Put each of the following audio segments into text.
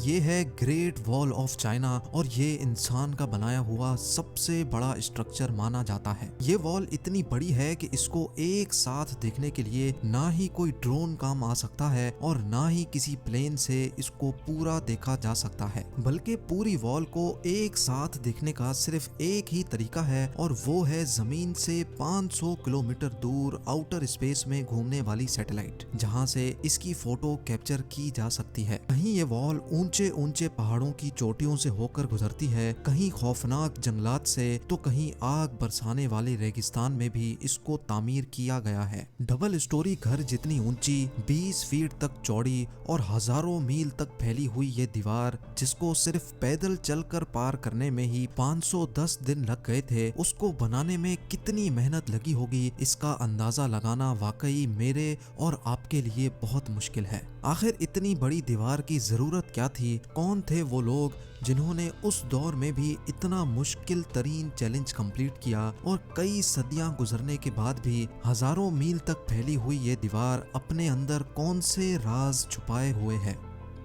ये है great wall of China और ये इंसान का बनाया हुआ सबसे बड़ा स्ट्रक्चर माना जाता है। ये वॉल इतनी बड़ी है कि इसको एक साथ देखने के लिए ना ही कोई ड्रोन काम आ सकता है और ना ही किसी प्लेन से इसको पूरा देखा जा सकता है, बल्कि पूरी वॉल को एक साथ देखने का सिर्फ एक ही तरीका है और वो है जमीन से 500 किलोमीटर दूर आउटर स्पेस में घूमने वाली सैटेलाइट, जहां से इसकी फोटो कैप्चर की जा सकती है। कहीं ये वॉल ऊंचे ऊंचे पहाड़ों की चोटियों से होकर गुजरती है, कहीं खौफनाक जंगलात से तो कहीं आग बरसाने वाले रेगिस्तान में भी इसको तामीर किया गया है। डबल स्टोरी घर जितनी ऊंची, 20 फीट तक चौड़ी और हजारों मील तक फैली हुई ये दीवार, जिसको सिर्फ पैदल चलकर पार करने में ही 510 दिन लग गए थे, उसको बनाने में कितनी मेहनत लगी होगी इसका अंदाजा लगाना वाकई मेरे और आपके लिए बहुत मुश्किल है। आखिर इतनी बड़ी दीवार की जरूरत क्या थी? कौन थे वो लोग जिन्होंने उस दौर में भी इतना मुश्किल तरीन चैलेंज कंप्लीट किया और कई सदियां गुजरने के बाद भी हजारों मील तक फैली हुई ये दीवार अपने अंदर कौन से राज छुपाए हुए है?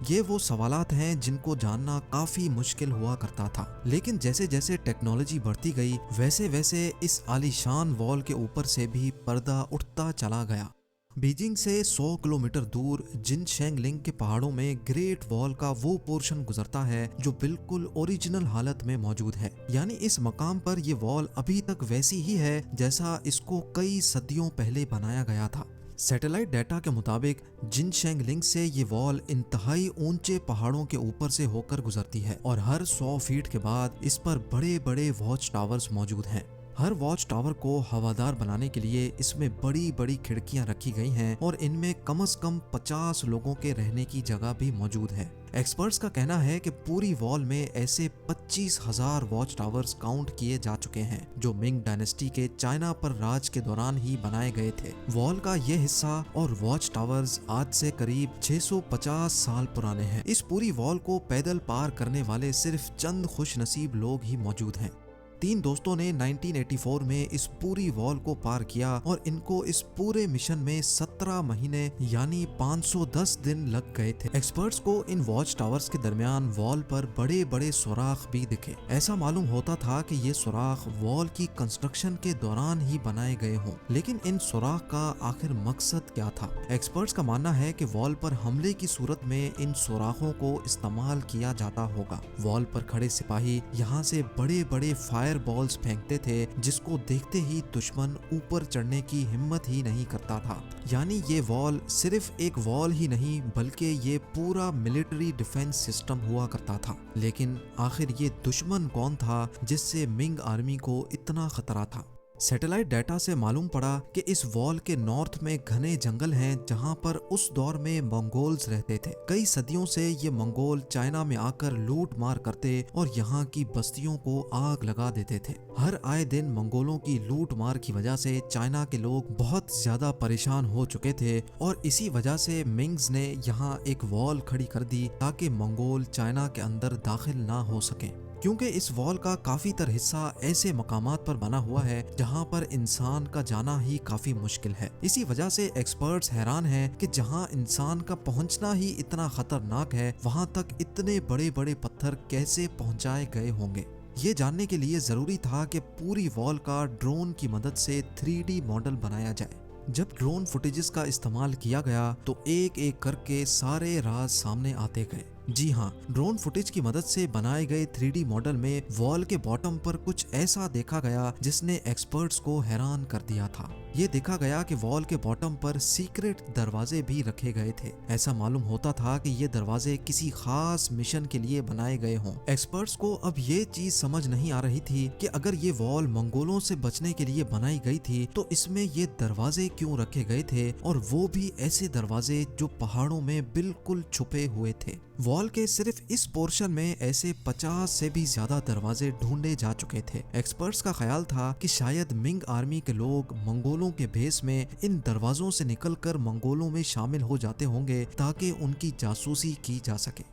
ये वो सवालात हैं जिनको जानना काफी मुश्किल हुआ करता था, लेकिन जैसे जैसे टेक्नोलॉजी बढ़ती गई वैसे वैसे इस आलीशान वॉल के ऊपर से भी पर्दा उठता चला गया। बीजिंग से 100 किलोमीटर दूर जिनशेंगलिंग के पहाड़ों में ग्रेट वॉल का वो पोर्शन गुजरता है जो बिल्कुल ओरिजिनल हालत में मौजूद है। यानी इस मकाम पर ये वॉल अभी तक वैसी ही है जैसा इसको कई सदियों पहले बनाया गया था। सैटेलाइट डाटा के मुताबिक जिनशेंगलिंग से ये वॉल इंतहाई ऊंचे पहाड़ों के ऊपर से होकर गुजरती है और हर 100 फीट के बाद इस पर बड़े बड़े वॉच टावर्स मौजूद हैं। हर वॉच टावर को हवादार बनाने के लिए इसमें बड़ी बड़ी खिड़कियां रखी गई हैं और इनमें कम से कम 50 लोगों के रहने की जगह भी मौजूद है। एक्सपर्ट्स का कहना है कि पूरी वॉल में ऐसे 25,000 वॉच टावर्स काउंट किए जा चुके हैं जो मिंग डायनेस्टी के चाइना पर राज के दौरान ही बनाए गए थे। वॉल का ये हिस्सा और वॉच टावर्स आज से करीब 650 साल पुराने हैं। इस पूरी वॉल को पैदल पार करने वाले सिर्फ चंद खुशनसीब लोग ही मौजूद हैं। 3 दोस्तों ने 1984 में इस पूरी वॉल को पार किया और इनको इस पूरे मिशन में 17 महीने यानी 510 दिन लग गए थे। एक्सपर्ट्स को इन वॉच टावर्स के दरमियान वॉल पर बड़े बड़े सुराख भी दिखे। ऐसा मालूम होता था कि ये सुराख वॉल की कंस्ट्रक्शन के दौरान ही बनाए गए हों, लेकिन इन सुराख का आखिर मकसद क्या था? एक्सपर्ट्स का मानना है कि वॉल पर हमले की सूरत में इन सुराखों को इस्तेमाल किया जाता होगा। वॉल पर खड़े सिपाही यहाँ से बड़े बड़े फायर बॉल्स फेंकते थे जिसको देखते ही दुश्मन ऊपर चढ़ने की हिम्मत ही नहीं करता था। यानी ये वॉल सिर्फ एक वॉल ही नहीं बल्कि ये पूरा मिलिट्री डिफेंस सिस्टम हुआ करता था। लेकिन आखिर ये दुश्मन कौन था जिससे मिंग आर्मी को इतना खतरा था? सैटेलाइट डाटा से मालूम पड़ा कि इस वॉल के नॉर्थ में घने जंगल हैं जहां पर उस दौर में मंगोल्स रहते थे। कई सदियों से ये मंगोल चाइना में आकर लूट मार करते और यहाँ की बस्तियों को आग लगा देते थे। हर आए दिन मंगोलों की लूट मार की वजह से चाइना के लोग बहुत ज्यादा परेशान हो चुके थे और इसी वजह से मिंग्स ने यहाँ एक वॉल खड़ी कर दी ताकि मंगोल चाइना के अंदर दाखिल ना हो सके। क्योंकि इस वॉल का काफी तर हिस्सा ऐसे मकामात पर बना हुआ है जहां पर इंसान का जाना ही काफी मुश्किल है। इसी वजह से एक्सपर्ट्स हैरान हैं कि जहां इंसान का पहुंचना ही इतना खतरनाक है वहां तक इतने बड़े बड़े पत्थर कैसे पहुंचाए गए होंगे। ये जानने के लिए जरूरी था कि पूरी वॉल का ड्रोन की मदद से 3D मॉडल बनाया जाए। जब ड्रोन फुटेजेस का इस्तेमाल किया गया तो एक एक करके सारे राज सामने आते गए। जी हाँ, ड्रोन फुटेज की मदद से बनाए गए 3D मॉडल में वॉल के बॉटम पर कुछ ऐसा देखा गया जिसने एक्सपर्ट्स को हैरान कर दिया था। ये देखा गया कि वॉल के बॉटम पर सीक्रेट दरवाजे भी रखे गए थे। ऐसा मालूम होता था कि ये दरवाजे किसी खास मिशन के लिए बनाए गए हों। एक्सपर्ट्स को अब ये चीज समझ नहीं आ रही थी कि अगर ये वॉल मंगोलों से बचने के लिए बनाई गई थी तो इसमें ये दरवाजे क्यों रखे गए थे, और वो भी ऐसे दरवाजे जो पहाड़ों में बिल्कुल छुपे हुए थे। वॉल के सिर्फ इस पोर्शन में ऐसे 50 से भी ज्यादा दरवाजे ढूंढे जा चुके थे। एक्सपर्ट्स का ख्याल था कि शायद मिंग आर्मी के लोग मंगोलों के भेस में इन दरवाजों से निकलकर मंगोलों में शामिल हो जाते होंगे ताकि उनकी जासूसी की जा सके।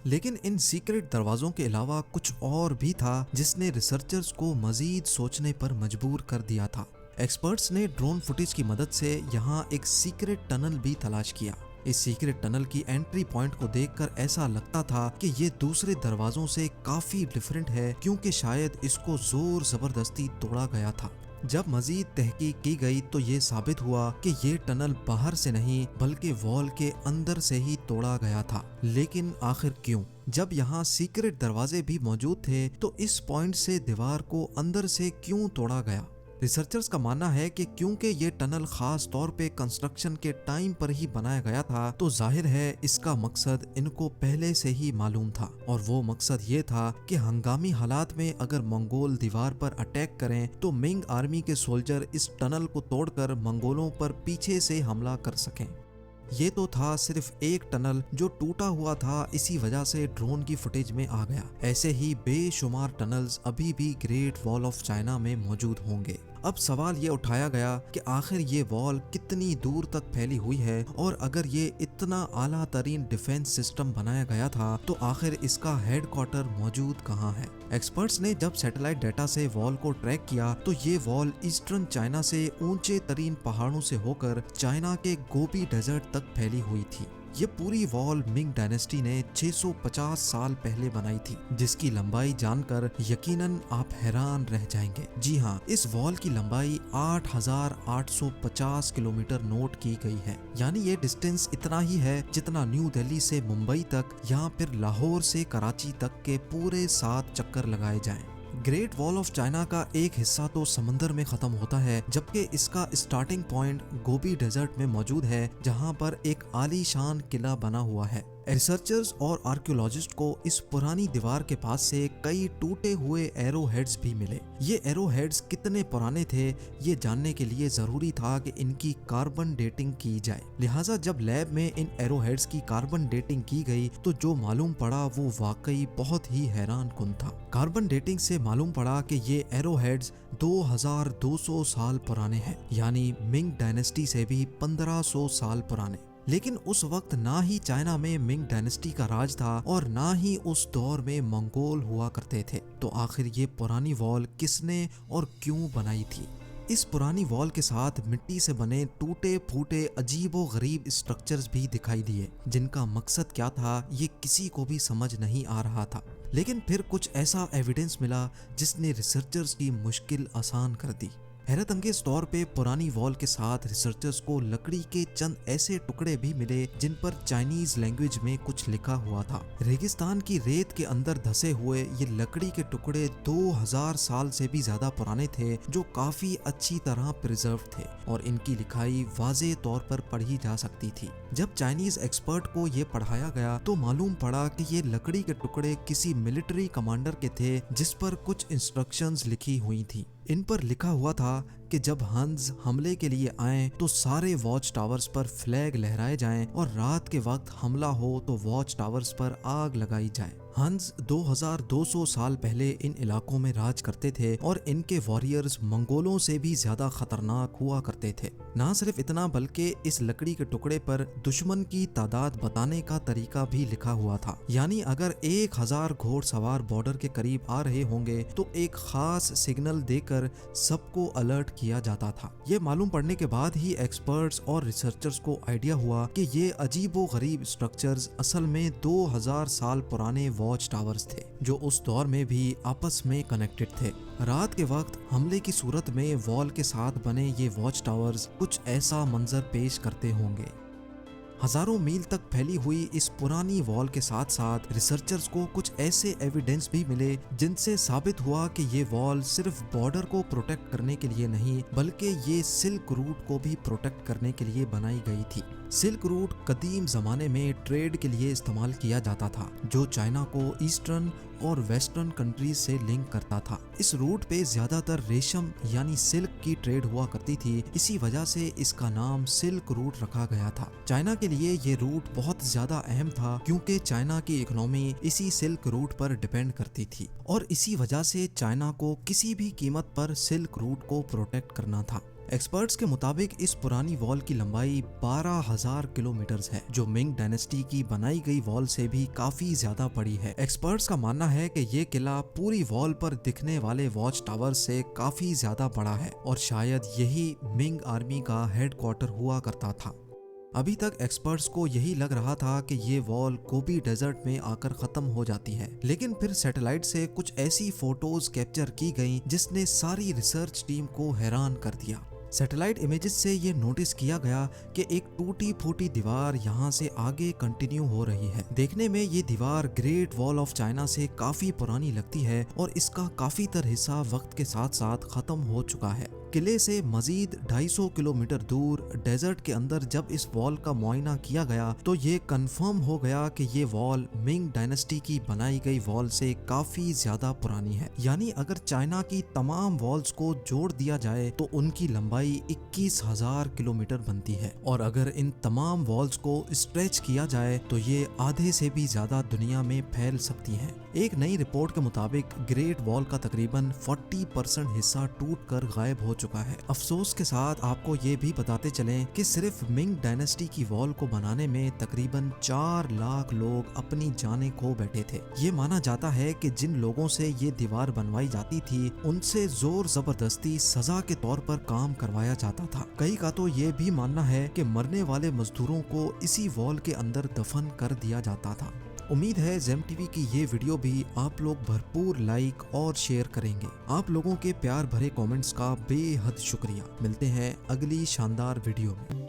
लेकिन इन सीक्रेट दरवाजों के अलावा कुछ और भी था जिसने रिसर्चर्स को मजीद सोचने पर मजबूर कर दिया था। एक्सपर्ट्स ने ड्रोन फुटेज की मदद से यहाँ एक सीक्रेट टनल भी तलाश किया। इस सीक्रेट टनल की एंट्री पॉइंट को देखकर ऐसा लगता था कि ये दूसरे दरवाजों से काफी डिफरेंट है, क्योंकि शायद इसको जोर जबरदस्ती तोड़ा गया था। जब मजीद तहकीक की गई तो ये साबित हुआ कि ये टनल बाहर से नहीं बल्कि वॉल के अंदर से ही तोड़ा गया था। लेकिन आखिर क्यों? जब यहाँ सीक्रेट दरवाजे भी मौजूद थे तो इस पॉइंट से दीवार को अंदर से क्यों तोड़ा गया? रिसर्चर्स का मानना है कि क्योंकि ये टनल खास तौर पे कंस्ट्रक्शन के टाइम पर ही बनाया गया था, तो जाहिर है इसका मकसद इनको पहले से ही मालूम था, और वो मकसद ये था कि हंगामी हालात में अगर मंगोल दीवार पर अटैक करें तो मिंग आर्मी के सोल्जर इस टनल को तोड़कर मंगोलों पर पीछे से हमला कर सकें। ये तो था सिर्फ एक टनल जो टूटा हुआ था, इसी वजह से ड्रोन की फुटेज में आ गया। ऐसे ही बेशुमार टनल्स अभी भी ग्रेट वॉल ऑफ चाइना में मौजूद होंगे। अब सवाल ये उठाया गया कि आखिर ये वॉल कितनी दूर तक फैली हुई है, और अगर ये इतना आला तरीन डिफेंस सिस्टम बनाया गया था तो आखिर इसका हेडक्वार्टर मौजूद कहाँ है? एक्सपर्ट्स ने जब सैटेलाइट डाटा से वॉल को ट्रैक किया तो ये वॉल ईस्टर्न चाइना से ऊंचे तरीन पहाड़ों से होकर चाइना के गोबी डेजर्ट तक फैली हुई थी। ये पूरी वॉल मिंग डायनेस्टी ने 650 साल पहले बनाई थी, जिसकी लंबाई जानकर यकीनन आप हैरान रह जाएंगे। जी हाँ, इस वॉल की लंबाई 8,850 किलोमीटर नोट की गई है। यानी ये डिस्टेंस इतना ही है जितना न्यू दिल्ली से मुंबई तक या फिर लाहौर से कराची तक के पूरे 7 चक्कर लगाए जाएं। ग्रेट वॉल ऑफ चाइना का एक हिस्सा तो समंदर में खत्म होता है, जबकि इसका स्टार्टिंग पॉइंट गोबी डेजर्ट में मौजूद है, जहां पर एक आलीशान किला बना हुआ है। रिसर्चर्स और आर्कियोलॉजिस्ट को इस पुरानी दीवार के पास से कई टूटे हुए एरो हेड्स भी मिले। ये एरो हेड्स कितने पुराने थे ये जानने के लिए जरूरी था कि इनकी कार्बन डेटिंग की जाए। लिहाजा जब लैब में इन एरो हेड्स की कार्बन डेटिंग की गई तो जो मालूम पड़ा वो वाकई बहुत ही हैरान कुन था। कार्बन डेटिंग से मालूम पड़ा कि ये एरो हेड्स 2200 साल पुराने हैं, यानी मिंग डायनेस्टी से भी 1500 साल पुराने। लेकिन उस वक्त ना ही चाइना में मिंग डायनेस्टी का राज था और ना ही उस दौर में मंगोल हुआ करते थे। तो आखिर ये पुरानी वॉल किसने और क्यों बनाई थी? इस पुरानी वॉल के साथ मिट्टी से बने टूटे फूटे अजीबो गरीब स्ट्रक्चर्स भी दिखाई दिए, जिनका मकसद क्या था ये किसी को भी समझ नहीं आ रहा था। लेकिन फिर कुछ ऐसा एविडेंस मिला जिसने रिसर्चर्स की मुश्किल आसान कर दी। हैरत अंगेज तौर पे पुरानी वॉल के साथ रिसर्चर्स को लकड़ी के चंद ऐसे टुकड़े भी मिले जिन पर चाइनीज लैंग्वेज में कुछ लिखा हुआ था। रेगिस्तान की रेत के अंदर धसे हुए ये लकड़ी के टुकड़े 2000 साल से भी ज्यादा पुराने थे, जो काफी अच्छी तरह प्रिजर्व थे और इनकी लिखाई वाज़ेह तौर पर पढ़ी जा सकती थी। जब चाइनीज एक्सपर्ट को ये पढ़ाया गया तो मालूम पड़ा कि ये लकड़ी के टुकड़े किसी मिलिट्री कमांडर के थे, जिस पर कुछ इंस्ट्रक्शंस लिखी हुई थी। इन पर लिखा हुआ था कि जब हंस हमले के लिए आए तो सारे वॉच टावर्स पर फ्लैग लहराए जाएं और रात के वक्त हमला हो तो वॉच टावर्स पर आग लगाई जाए। हंस 2200 साल पहले इन इलाकों में राज करते थे और इनके वॉरियर्स मंगोलों से भी ज्यादा खतरनाक हुआ करते थे। ना सिर्फ इतना बल्कि इस लकड़ी के टुकड़े पर दुश्मन की तादाद बताने का तरीका भी लिखा हुआ था। यानी अगर 1000 घोड़सवार बॉर्डर के करीब आ रहे होंगे तो एक खास सिग्नल देकर सबको अलर्ट किया जाता था। ये मालूम पड़ने के बाद ही एक्सपर्ट्स और रिसर्चर्स को आइडिया हुआ कि ये अजीबो गरीब स्ट्रक्चर्स असल में 2000 साल पुराने वॉच टावर्स थे, जो उस दौर में भी आपस में कनेक्टेड थे। रात के वक्त हमले की सूरत में वॉल के साथ बने ये वॉच टावर्स कुछ ऐसा मंजर पेश करते होंगे। हजारों मील तक फैली हुई इस पुरानी वॉल के साथ साथ रिसर्चर्स को कुछ ऐसे एविडेंस भी मिले जिनसे साबित हुआ कि ये वॉल सिर्फ बॉर्डर को प्रोटेक्ट करने के लिए नहीं बल्कि ये सिल्क रूट को भी प्रोटेक्ट करने के लिए बनाई गई थी। सिल्क रूट कदीम जमाने में ट्रेड के लिए इस्तेमाल किया जाता था, जो चाइना को ईस्टर्न और वेस्टर्न कंट्रीज से लिंक करता था। इस रूट पे ज्यादातर रेशम यानी सिल्क की ट्रेड हुआ करती थी, इसी वजह से इसका नाम सिल्क रूट रखा गया था। चाइना के लिए ये रूट बहुत ज्यादा अहम था क्योंकि चाइना की इकोनॉमी इसी सिल्क रूट पर डिपेंड करती थी और इसी वजह से चाइना को किसी भी कीमत पर सिल्क रूट को प्रोटेक्ट करना था। एक्सपर्ट्स के मुताबिक इस पुरानी वॉल की लंबाई 12,000 किलोमीटर है, जो मिंग डायनेस्टी की बनाई गई वॉल से भी काफी ज्यादा बड़ी है। एक्सपर्ट्स का मानना है कि ये किला पूरी वॉल पर दिखने वाले वॉच टावर से काफी ज्यादा बड़ा है और शायद यही मिंग आर्मी का हेडक्वार्टर हुआ करता था। अभी तक एक्सपर्ट्स को यही लग रहा था कि ये वॉल गोबी डेजर्ट में आकर खत्म हो जाती है, लेकिन फिर सैटेलाइट से कुछ ऐसी फोटोज कैप्चर की गई जिसने सारी रिसर्च टीम को हैरान कर दिया। सैटेलाइट इमेजेस से ये नोटिस किया गया कि एक टूटी फूटी दीवार यहाँ से आगे कंटिन्यू हो रही है। देखने में ये दीवार ग्रेट वॉल ऑफ चाइना से काफी पुरानी लगती है और इसका काफी तर हिस्सा वक्त के साथ साथ खत्म हो चुका है। किले से मजीद 250 किलोमीटर दूर डेजर्ट के अंदर जब इस वॉल का मुआयना किया गया तो ये कंफर्म हो गया कि ये वॉल मिंग डायनेस्टी की बनाई गई वॉल से काफी ज्यादा पुरानी है। यानी अगर चाइना की तमाम वॉल्स को जोड़ दिया जाए तो उनकी लंबाई 21,000 किलोमीटर बनती है, और अगर इन तमाम वॉल्स को स्ट्रेच किया जाए तो ये आधे से भी ज्यादा दुनिया में फैल सकती हैं। एक नई रिपोर्ट के मुताबिक ग्रेट वॉल का तकरीबन 40% हिस्सा टूट कर गायब हो चुका है। अफसोस के साथ आपको ये भी बताते चलें कि सिर्फ मिंग डायनेस्टी की वॉल को बनाने में तकरीबन 4 लाख लोग अपनी जानें खो बैठे थे। ये माना जाता है कि जिन लोगों से ये दीवार बनवाई जाती थी उनसे जोर जबरदस्ती सजा के तौर पर काम करवाया जाता था। कई का तो ये भी मानना है कि मरने वाले मजदूरों को इसी वॉल के अंदर दफन कर दिया जाता था। उम्मीद है जेम टीवी की ये वीडियो भी आप लोग भरपूर लाइक और शेयर करेंगे। आप लोगों के प्यार भरे कमेंट्स का बेहद शुक्रिया। मिलते हैं अगली शानदार वीडियो में।